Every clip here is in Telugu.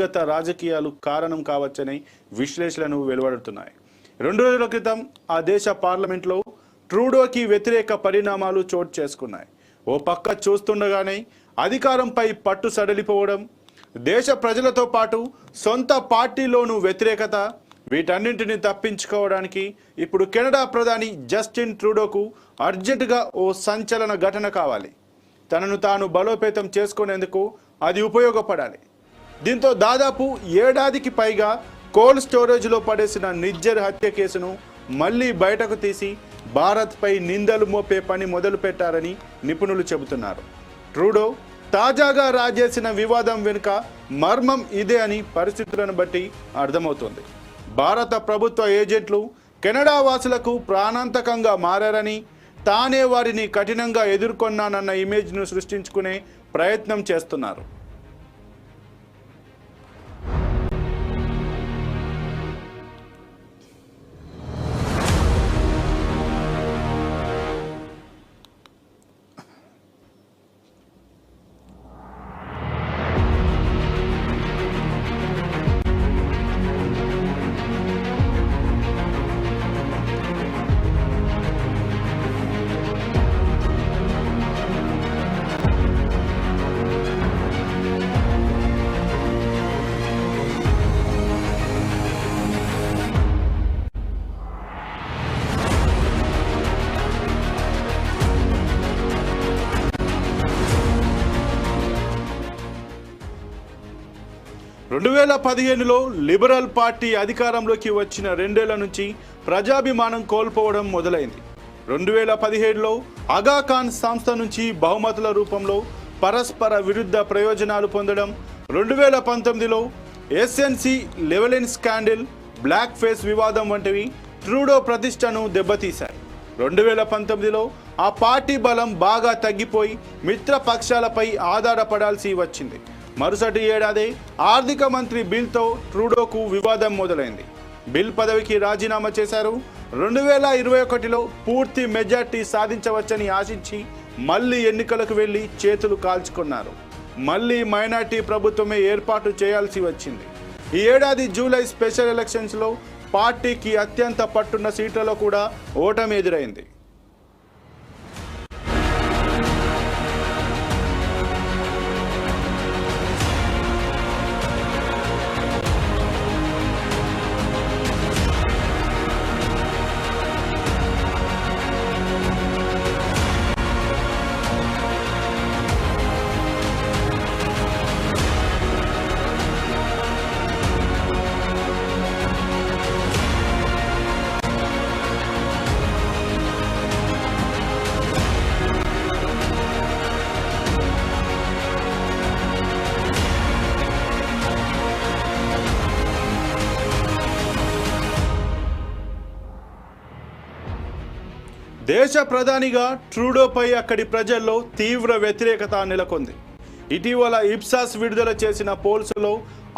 గత రాజకీయాలు కారణం కావచ్చని విశ్లేషణలు వెలువడుతున్నాయి. 2 రోజుల క్రితం ఆ దేశ పార్లమెంట్లో ట్రూడోకి వ్యతిరేక పరిణామాలు చోటు చేసుకున్నాయి. ఓ పక్క చూస్తుండగానే అధికారంపై పట్టు సడలిపోవడం, దేశ ప్రజలతో పాటు సొంత పార్టీలోనూ వ్యతిరేకత, వీటన్నింటినీ తప్పించుకోవడానికి ఇప్పుడు కెనడా ప్రధాని జస్టిన్ ట్రూడోకు అర్జెంటుగా ఓ సంచలన ఘటన కావాలి. తనను తాను బలోపేతం చేసుకునేందుకు అది ఉపయోగపడాలి. దీంతో దాదాపు ఏడాదికి పైగా కోల్డ్ స్టోరేజ్లో పడేసిన నిజ్జర్ హత్య కేసును మళ్లీ బయటకు తీసి భారత్పై నిందలు మోపే పని మొదలు పెట్టారని నిపుణులు చెబుతున్నారు. ట్రూడో తాజాగా రాజేసిన వివాదం వెనుక మర్మం ఇదే అని పరిస్థితులను బట్టి అర్థమవుతోంది. భారత ప్రభుత్వ ఏజెంట్లు కెనడా వాసులకు ప్రాణాంతకంగా మారారని, తానే వారిని కఠినంగా ఎదుర్కొన్నానన్న ఇమేజ్ను సృష్టించుకునే ప్రయత్నం చేస్తున్నారు. రెండు 2015లో లిబరల్ పార్టీ అధికారంలోకి వచ్చిన 2 ఏళ్ల నుంచి ప్రజాభిమానం కోల్పోవడం మొదలైంది. 2017లో ఆగా ఖాన్ సంస్థ నుంచి బహుమతుల రూపంలో పరస్పర విరుద్ధ ప్రయోజనాలు పొందడం, 2019లో ఎస్ఎన్సి లెవెలిన్ స్కాండిల్, బ్లాక్ ఫేస్ వివాదం వంటివి ట్రూడో ప్రతిష్టను దెబ్బతీశాయి. 2019లో ఆ పార్టీ బలం బాగా తగ్గిపోయి మిత్ర పక్షాలపై ఆధారపడాల్సి వచ్చింది. మరుసటి ఏడాది ఆర్థిక మంత్రి బిల్తో ట్రూడోకు వివాదం మొదలైంది. బిల్ పదవికి రాజీనామా చేశారు. 2021లో పూర్తి మెజార్టీ సాధించవచ్చని ఆశించి మళ్లీ ఎన్నికలకు వెళ్లి చేతులు కాల్చుకున్నారు. మళ్లీ మైనార్టీ ప్రభుత్వమే ఏర్పాటు చేయాల్సి వచ్చింది. ఈ ఏడాది జూలై స్పెషల్ ఎలక్షన్స్లో పార్టీకి అత్యంత పట్టున్న సీట్లలో కూడా ఓటమి ఎదురైంది. దేశ ప్రధానిగా ట్రూడోపై అక్కడి ప్రజల్లో తీవ్ర వ్యతిరేకత నెలకొంది. ఇటీవల ఇప్సాస్ విడుదల చేసిన పోల్స్లో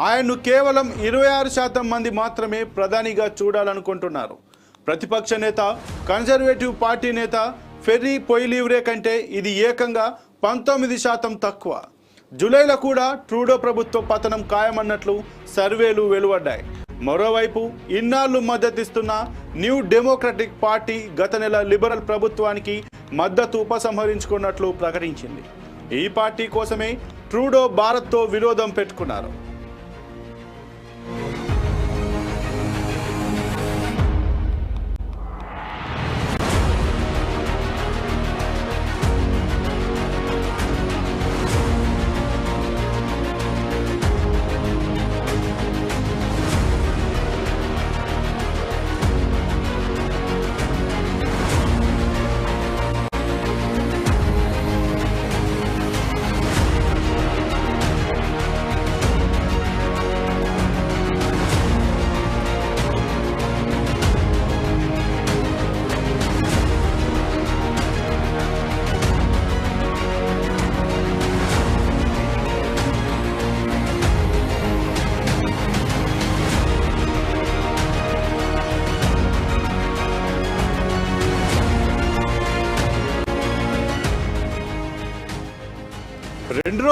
ఆయన్ను కేవలం 26% మంది మాత్రమే ప్రధానిగా చూడాలనుకుంటున్నారు. ప్రతిపక్ష నేత, కన్జర్వేటివ్ పార్టీ నేత ఫెర్రీ పొయిలీవ్రే కంటే ఇది ఏకంగా 19% తక్కువ. జూలైలో కూడా ట్రూడో ప్రభుత్వ పతనం ఖాయమన్నట్లు సర్వేలు వెలువడ్డాయి. మరోవైపు ఇన్నాళ్లు మద్దతిస్తున్న న్యూ డెమోక్రటిక్ పార్టీ గత నెల లిబరల్ ప్రభుత్వానికి మద్దతు ఉపసంహరించుకున్నట్లు ప్రకటించింది. ఈ పార్టీ కోసమే ట్రూడో భారత్తో విరోధం పెట్టుకున్నారు.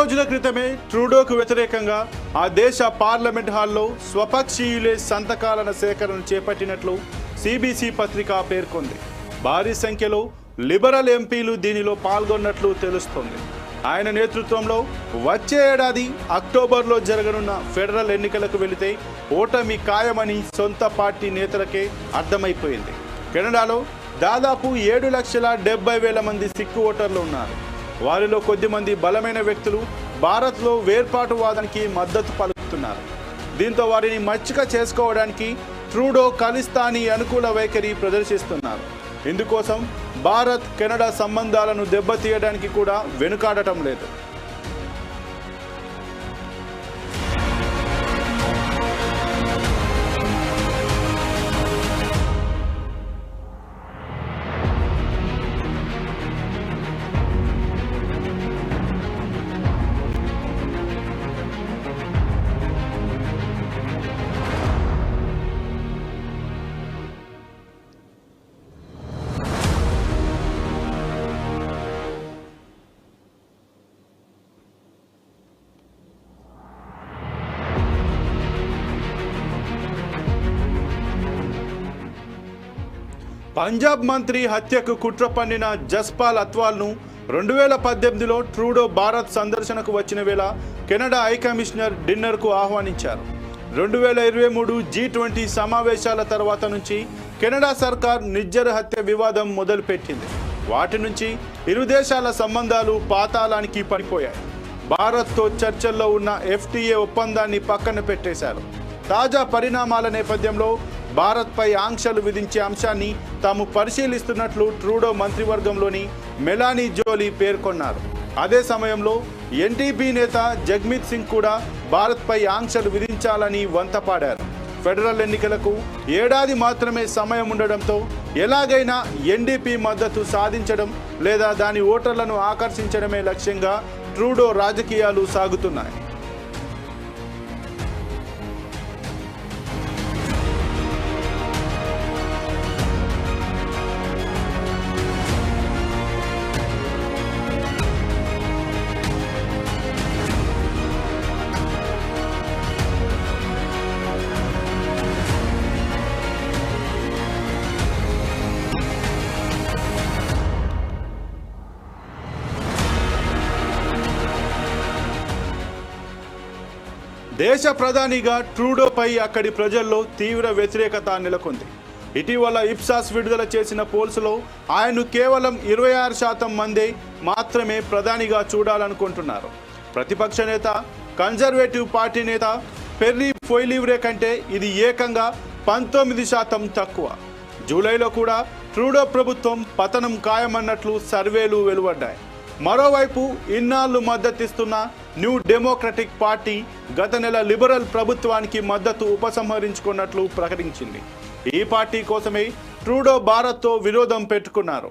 రోజుల క్రితమే ట్రూడోకు వ్యతిరేకంగా ఆ దేశ పార్లమెంట్ హాల్లో స్వపక్షీయులే సంతకాల సేకరణ చేపట్టినట్లు సిబిసి పత్రిక పేర్కొంది. భారీ సంఖ్యలో లిబరల్ ఎంపీలు దీనిలో పాల్గొన్నట్లు తెలుస్తోంది. ఆయన నేతృత్వంలో వచ్చే ఏడాది అక్టోబర్లో జరగనున్న ఫెడరల్ ఎన్నికలకు వెళితే ఓటమి ఖాయమని సొంత పార్టీ నేతలకే అర్థమైపోయింది. కెనడాలో దాదాపు 7,70,000 మంది సిక్కు ఓటర్లు ఉన్నారు. వారిలో కొద్దిమంది బలమైన వ్యక్తులు భారత్లో వేర్పాటువాదానికి మద్దతు పలుకుతున్నారు. దీంతో వారిని మచ్చిక చేసుకోవడానికి ట్రూడో ఖలిస్తానీ అనుకూల వైఖరి ప్రదర్శిస్తున్నారు. ఇందుకోసం భారత్ కెనడా సంబంధాలను దెబ్బతీయడానికి కూడా వెనుకాడటం లేదు. పంజాబ్ మంత్రి హత్యకు కుట్ర పన్నిన జస్పాల్ అత్వాల్ను 2018లో ట్రూడో భారత్ సందర్శనకు వచ్చిన వేళ కెనడా హై కమిషనర్ డిన్నర్కు ఆహ్వానించారు. 2023 G20 సమావేశాల తర్వాత నుంచి కెనడా సర్కార్ నిర్జర హత్య వివాదం మొదలుపెట్టింది. వాటి నుంచి ఇరు దేశాల సంబంధాలు పాతాళానికి పడిపోయాయి. భారత్తో చర్చల్లో ఉన్న FTA ఒప్పందాన్ని పక్కన పెట్టేశారు. తాజా పరిణామాల నేపథ్యంలో భారత్పై ఆంక్షలు విధించే అంశాన్ని తాము పరిశీలిస్తున్నట్లు ట్రూడో మంత్రివర్గంలోని మెలానీ జోలీ పేర్కొన్నారు. అదే సమయంలో ఎన్డీపీ నేత జగ్మిత్ సింగ్ కూడా భారత్పై ఆంక్షలు విధించాలని వంతపాడారు. ఫెడరల్ ఎన్నికలకు ఏడాది మాత్రమే సమయం ఉండడంతో ఎలాగైనా ఎన్డీపీ మద్దతు సాధించడం లేదా దాని ఓటర్లను ఆకర్షించడమే లక్ష్యంగా ట్రూడో రాజకీయాలు సాగుతున్నాయి. దేశ ప్రధానిగా ట్రూడోపై అక్కడి ప్రజల్లో తీవ్ర వ్యతిరేకత నెలకొంది. ఇటీవల ఇప్సాస్ విడుదల చేసిన పోల్స్లో ఆయన్ను కేవలం 26% మందే మాత్రమే ప్రధానిగా చూడాలనుకుంటున్నారు. ప్రతిపక్ష నేత కన్జర్వేటివ్ పార్టీ నేత పెర్రీ ఫోయిలివ్రే కంటే ఇది ఏకంగా 19% తక్కువ. జూలైలో కూడా ట్రూడో ప్రభుత్వం పతనం ఖాయమన్నట్లు సర్వేలు వెలువడ్డాయి. మరోవైపు ఇన్నాళ్లు మద్దతిస్తున్న న్యూ డెమోక్రటిక్ పార్టీ గత నెల లిబరల్ ప్రభుత్వానికి మద్దతు ఉపసంహరించుకున్నట్లు ప్రకటించింది. ఈ పార్టీ కోసమే ట్రూడో భారత్తో విరోధం పెట్టుకున్నారు.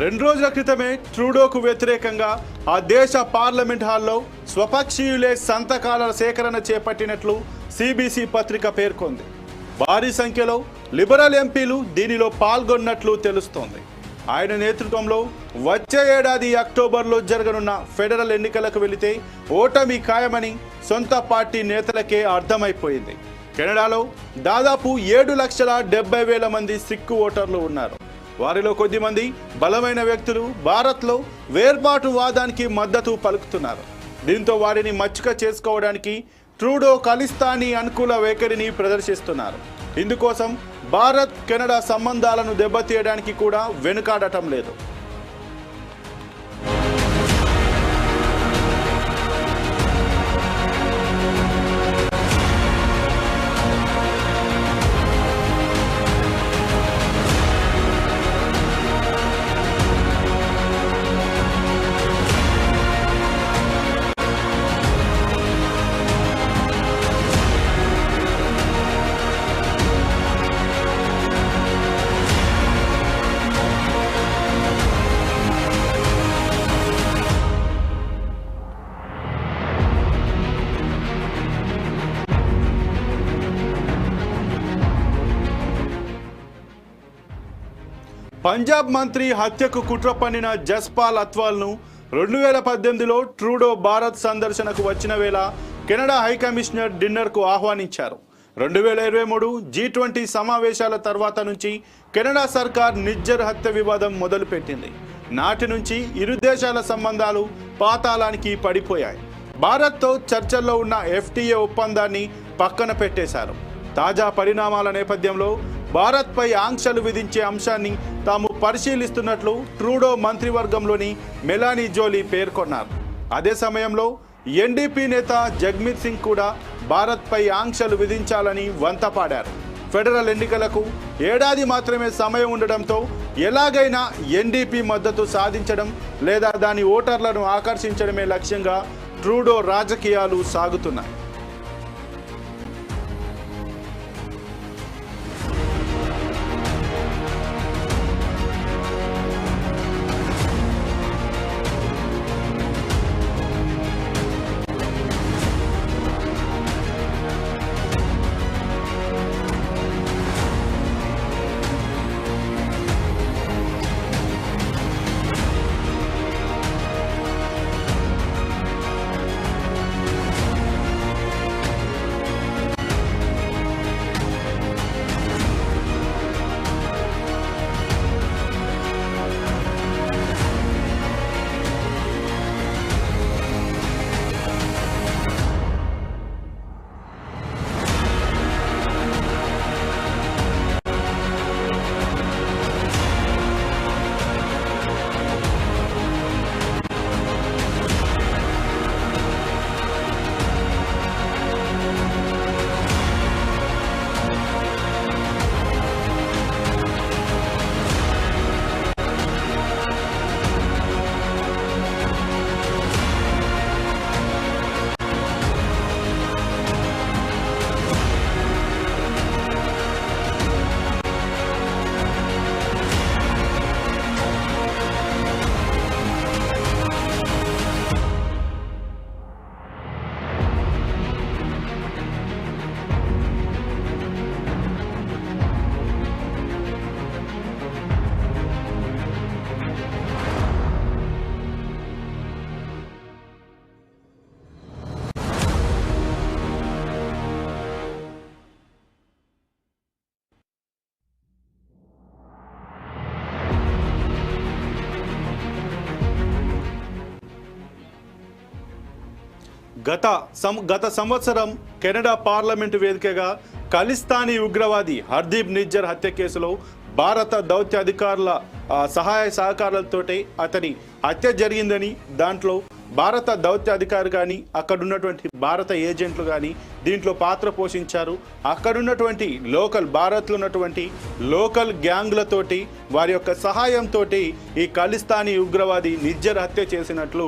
రెండు రోజుల క్రితమే ట్రూడోకు వ్యతిరేకంగా ఆ దేశ పార్లమెంట్ హాల్లో స్వపక్షీయులే సంతకాల సేకరణ చేపట్టినట్లు సిబిసి పత్రిక పేర్కొంది. భారీ సంఖ్యలో లిబరల్ ఎంపీలు దీనిలో పాల్గొన్నట్లు తెలుస్తోంది. ఆయన నేతృత్వంలో వచ్చే ఏడాది అక్టోబర్లో జరగనున్న ఫెడరల్ ఎన్నికలకు వెళితే ఓటమి ఖాయమని సొంత పార్టీ నేతలకే అర్థమైపోయింది. కెనడాలో దాదాపు 7,70,000 మంది సిక్కు ఓటర్లు ఉన్నారు. వారిలో కొద్దిమంది బలమైన వ్యక్తులు భారత్లో వేర్పాటువాదానికి మద్దతు పలుకుతున్నారు. దీంతో వారిని మచ్చుక చేసుకోవడానికి ట్రూడో ఖలిస్తానీ అనుకూల వైఖరిని ప్రదర్శిస్తున్నారు. ఇందుకోసం భారత్ కెనడా సంబంధాలను దెబ్బతీయడానికి కూడా వెనుకాడటం లేదు. పంజాబ్ మంత్రి హత్యకు కుట్ర పన్నిన జస్పాల్ అత్వాల్ను 2018లో ట్రూడో భారత్ సందర్శనకు వచ్చిన వేళ కెనడా హైకమిషనర్ డిన్నర్కు ఆహ్వానించారు. 2023 G20 సమావేశాల తర్వాత నుంచి కెనడా సర్కార్ నిజ్జర్ హత్య వివాదం మొదలుపెట్టింది. నాటి నుంచి ఇరు దేశాల సంబంధాలు పాతాళానికి పడిపోయాయి. భారత్తో చర్చల్లో ఉన్న FTA ఒప్పందాన్ని పక్కన పెట్టేశారు. తాజా పరిణామాల నేపథ్యంలో భారత్పై ఆంక్షలు విధించే అంశాన్ని తాము పరిశీలిస్తున్నట్లు ట్రూడో మంత్రివర్గంలోని మెలానీ జోలీ పేర్కొన్నారు. అదే సమయంలో NDP నేత జగ్మీత్ సింగ్ కూడా భారత్పై ఆంక్షలు విధించాలని వంతపాడారు. ఫెడరల్ ఎన్నికలకు ఏడాది మాత్రమే సమయం ఉండడంతో ఎలాగైనా NDP మద్దతు సాధించడం లేదా దాని ఓటర్లను ఆకర్షించడమే లక్ష్యంగా ట్రూడో రాజకీయాలు సాగుతున్నాయి. గత సంవత్సరం కెనడా పార్లమెంటు వేదికగా ఖలిస్తానీ ఉగ్రవాది హర్దీప్ నిజ్జర్ హత్య కేసులో భారత దౌత్య అధికారుల సహాయ సహకారాలతోటి అతని హత్య జరిగిందని, దాంట్లో భారత దౌత్య అధికారి కానీ అక్కడున్నటువంటి భారత ఏజెంట్లు కానీ దీంట్లో పాత్ర పోషించారు. అక్కడున్నటువంటి భారత్లో ఉన్నటువంటి లోకల్ గ్యాంగ్లతోటి వారి యొక్క సహాయంతో ఈ ఖలిస్తానీ ఉగ్రవాది నిజ్జర్ హత్య చేసినట్లు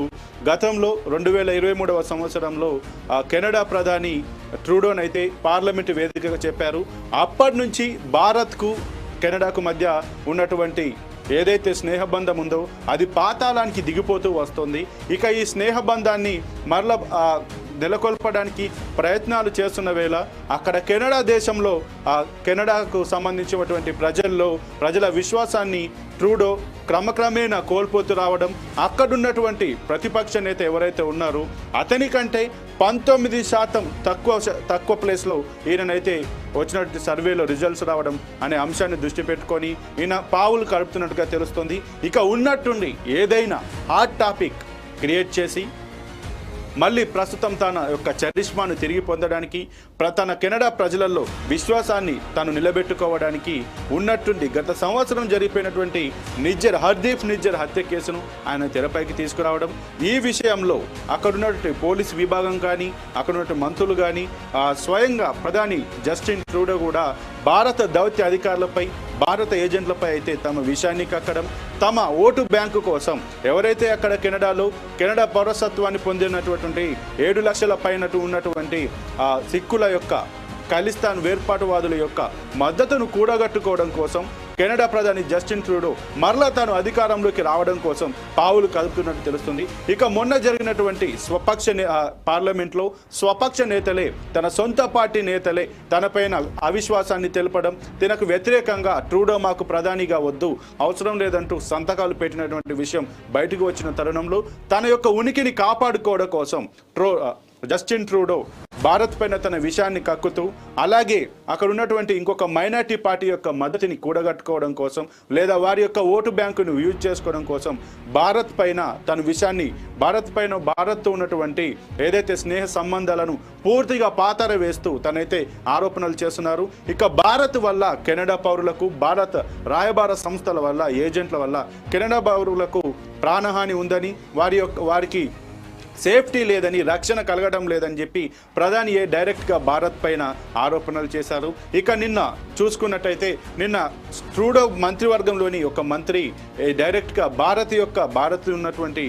గతంలో 2023వ సంవత్సరంలో కెనడా ప్రధాని ట్రూడోనైతే పార్లమెంటు వేదికగా చెప్పారు. అప్పటి నుంచి భారత్కు కెనడాకు మధ్య ఉన్నటువంటి ఏదైతే స్నేహబంధం ఉందో అది పాతాళానికి దిగిపోతూ వస్తుంది. ఇక ఈ స్నేహబంధాన్ని మరల నెలకొల్పడానికి ప్రయత్నాలు చేస్తున్న వేళ అక్కడ కెనడా దేశంలో కెనడాకు సంబంధించినటువంటి ప్రజల విశ్వాసాన్ని ట్రూడో క్రమక్రమేణా కోల్పోతూ రావడం, అక్కడున్నటువంటి ప్రతిపక్ష నేత ఎవరైతే ఉన్నారో అతని కంటే 19% తక్కువ ప్లేస్లో ఈయననైతే వచ్చినటువంటి సర్వేలో రిజల్ట్స్ రావడం అనే అంశాన్ని దృష్టి పెట్టుకొని ఈయన పావులు కలుపుతున్నట్టుగా తెలుస్తుంది. ఇక ఉన్నట్టుండి ఏదైనా హాట్ టాపిక్ క్రియేట్ చేసి మళ్ళీ ప్రస్తుతం తన యొక్క చరిష్మాను తిరిగి పొందడానికి తన కెనడా ప్రజలలో విశ్వాసాన్ని తాను నిలబెట్టుకోవడానికి ఉన్నట్టుండి గత సంవత్సరం జరిగిపోయినటువంటి హర్దీప్ నిజ్జర్ హత్య కేసును ఆయన తెరపైకి తీసుకురావడం, ఈ విషయంలో అక్కడున్నటువంటి పోలీసు విభాగం కానీ అక్కడున్నటువంటి మంత్రులు కానీ స్వయంగా ప్రధాని జస్టిన్ ట్రూడో కూడా భారత దౌత్య అధికారులపై భారత ఏజెంట్లపై అయితే తమ విషయాన్ని కక్కడం, తమ ఓటు బ్యాంకు కోసం ఎవరైతే అక్కడ కెనడా పౌరసత్వాన్ని పొందినటువంటి 7 లక్షల పైన ఉన్నటువంటి సిక్కుల యొక్క ఖలిస్తాన్ వేర్పాటువాదుల యొక్క మద్దతును కూడగట్టుకోవడం కోసం కెనడా ప్రధాని జస్టిన్ ట్రూడో మరలా తాను అధికారంలోకి రావడం కోసం పావులు కదుపుతున్నట్టు తెలుస్తుంది. ఇక మొన్న జరిగినటువంటి పార్లమెంట్లో స్వపక్ష నేతలే, తన సొంత పార్టీ నేతలే తనపైన అవిశ్వాసాన్ని తెలపడం, తనకు వ్యతిరేకంగా ట్రూడో మాకు ప్రధానిగా వద్దు, అవసరం లేదంటూ సంతకాలు పెట్టినటువంటి విషయం బయటకు వచ్చిన తరుణంలో తన యొక్క ఉనికిని కాపాడుకోవడం కోసం జస్టిన్ ట్రూడో భారత్ పైన తన విషయాన్ని కక్కుతూ, అలాగే అక్కడ ఉన్నటువంటి ఇంకొక మైనార్టీ పార్టీ యొక్క మద్దతుని కూడగట్టుకోవడం కోసం లేదా వారి యొక్క ఓటు బ్యాంకును యూజ్ చేసుకోవడం కోసం భారత్ పైన తన విషయాన్ని భారత్తో ఉన్నటువంటి ఏదైతే స్నేహ సంబంధాలను పూర్తిగా పాతర వేస్తూ తనైతే ఆరోపణలు చేస్తున్నారు. ఇక భారత్ వల్ల కెనడా పౌరులకు, భారత రాయబార సంస్థల వల్ల, ఏజెంట్ల వల్ల కెనడా పౌరులకు ప్రాణహాని ఉందని, వారికి సేఫ్టీ లేదని, రక్షణ కలగడం లేదని చెప్పి ప్రధాని డైరెక్ట్గా భారత్ పైన ఆరోపణలు చేశారు. ఇక నిన్న చూసుకున్నట్టయితే ట్రూడో మంత్రివర్గంలోని ఒక మంత్రి డైరెక్ట్గా భారత్ ఉన్నటువంటి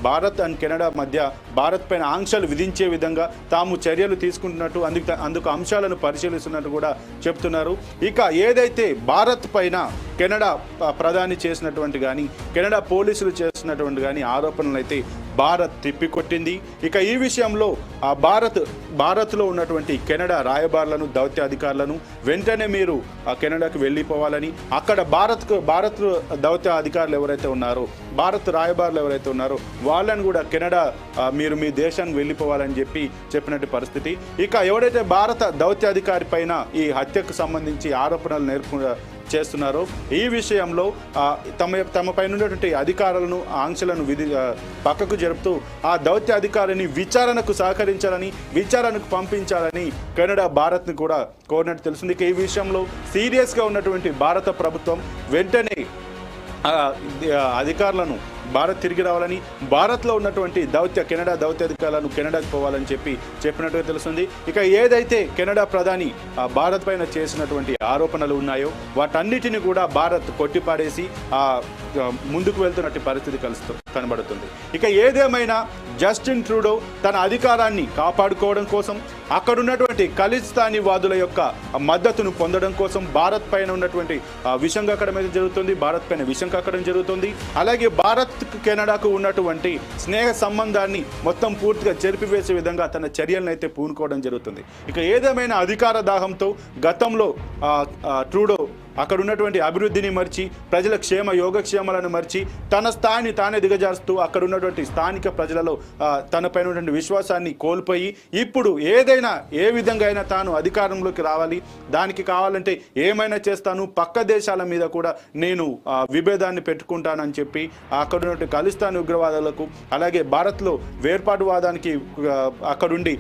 భారత్ అండ్ కెనడా మధ్య భారత్ పైన ఆంక్షలు విధించే విధంగా తాము చర్యలు తీసుకుంటున్నట్టు, అందుకు అంశాలను పరిశీలిస్తున్నట్టు కూడా చెప్తున్నారు. ఇక ఏదైతే భారత్ పైన కెనడా ప్రధాని చేసినటువంటి కానీ కెనడా పోలీసులు చేసినటువంటి కానీ ఆరోపణలు అయితే భారత్ తిప్పికొట్టింది. ఇక ఈ విషయంలో భారత్లో ఉన్నటువంటి కెనడా రాయబారులను, దౌత్య అధికారులను వెంటనే మీరు కెనడాకు వెళ్ళిపోవాలని, అక్కడ భారత్ దౌత్య అధికారులు ఎవరైతే ఉన్నారో, భారత్ రాయబారులు ఎవరైతే ఉన్నారో వాళ్ళని కూడా కెనడా మీరు మీ దేశానికి వెళ్ళిపోవాలని చెప్పినట్టు పరిస్థితి. ఇక ఎవరైతే భారత దౌత్య అధికారి పైన ఈ హత్యకు సంబంధించి ఆరోపణలు చేస్తున్నారో ఈ విషయంలో తమ పైన ఉన్నటువంటి అధికారులను, ఆంక్షలను పక్కకు జరుపుతూ ఆ దౌత్య అధికారిని విచారణకు సహకరించాలని, విచారణకు పంపించాలని కెనడా భారత్ని కూడా కోరినట్టు తెలుస్తుంది. ఈ విషయంలో సీరియస్గా ఉన్నటువంటి భారత ప్రభుత్వం వెంటనే అధికారులను భారత్ తిరిగి రావాలని, భారత్లో ఉన్నటువంటి కెనడా దౌత్య అధికారులను కెనడాకు పోవాలని చెప్పినట్టుగా తెలుస్తుంది. ఇక ఏదైతే కెనడా ప్రధాని భారత్ పైన చేసినటువంటి ఆరోపణలు ఉన్నాయో వాటన్నిటిని కూడా భారత్ కొట్టిపాడేసి ముందుకు వెళ్తున్నట్టు పరిస్థితి కనబడుతుంది. ఇక ఏదేమైనా జస్టిన్ ట్రూడో తన అధికారాన్ని కాపాడుకోవడం కోసం, అక్కడున్నటువంటి ఖలిస్తానీ వాదుల యొక్క మద్దతును పొందడం కోసం భారత్ పైన ఉన్నటువంటి విషం కక్కడం అయితే జరుగుతుంది, భారత్ పైన విషం కక్కడం జరుగుతుంది. అలాగే భారత్ కెనడాకు ఉన్నటువంటి స్నేహ సంబంధాన్ని మొత్తం పూర్తిగా చెరిపివేసే విధంగా తన చర్యలను అయితే పూనుకోవడం జరుగుతుంది. ఇక ఏదేమైనా అధికార దాహంతో గతంలో ట్రూడో అక్కడ ఉన్నటువంటి అభివృద్ధిని మర్చి, ప్రజల యోగక్షేమాలను మర్చి తన స్థాయిని తానే దిగజారుస్తూ అక్కడ ఉన్నటువంటి స్థానిక ప్రజలలో తనపైన ఉన్నటువంటి విశ్వాసాన్ని కోల్పోయి ఇప్పుడు ఏ విధంగా అయినా తాను అధికారంలోకి రావాలి, దానికి కావాలంటే ఏమైనా చేస్తాను, పక్క దేశాల మీద కూడా నేను విభేదాన్ని పెట్టుకుంటానని చెప్పి అక్కడ ఉన్నటువంటి ఖలిస్తాన్ ఉగ్రవాదులకు, అలాగే భారత్లో వేర్పాటువాదానికి అక్కడుండి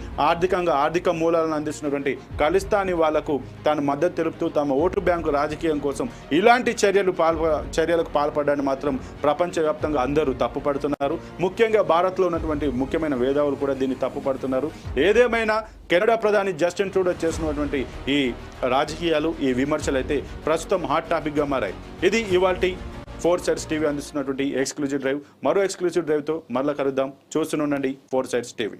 ఆర్థిక మూలాలను అందిస్తున్నటువంటి ఖలిస్తానీ వాళ్లకు తాను మద్దతు తెలుపుతూ తమ ఓటు బ్యాంకు రాజకీయం కోసం ఇలాంటి చర్యలకు పాల్పడడాన్ని మాత్రం ప్రపంచవ్యాప్తంగా అందరూ తప్పుపడుతున్నారు. ముఖ్యంగా భారత్లో ఉన్నటువంటి ముఖ్యమైన మేధావులు కూడా దీన్ని తప్పుపడుతున్నారు. ఏదేమైనా కెనడా ప్రధాని జస్టిన్ ట్రూడో చేసినటువంటి ఈ రాజకీయాలు, ఈ విమర్శలు అయితే ప్రస్తుతం హాట్ టాపిక్గా మారాయి. ఇది ఇవాల్టి 4 Sides TV అందిస్తున్నటువంటి ఎక్స్క్లూజివ్ డ్రైవ్. మరో ఎక్స్క్లూజివ్ డ్రైవ్తో మరలా కలుద్దాం. చూస్తూనే ఉండండి 4 Sides TV.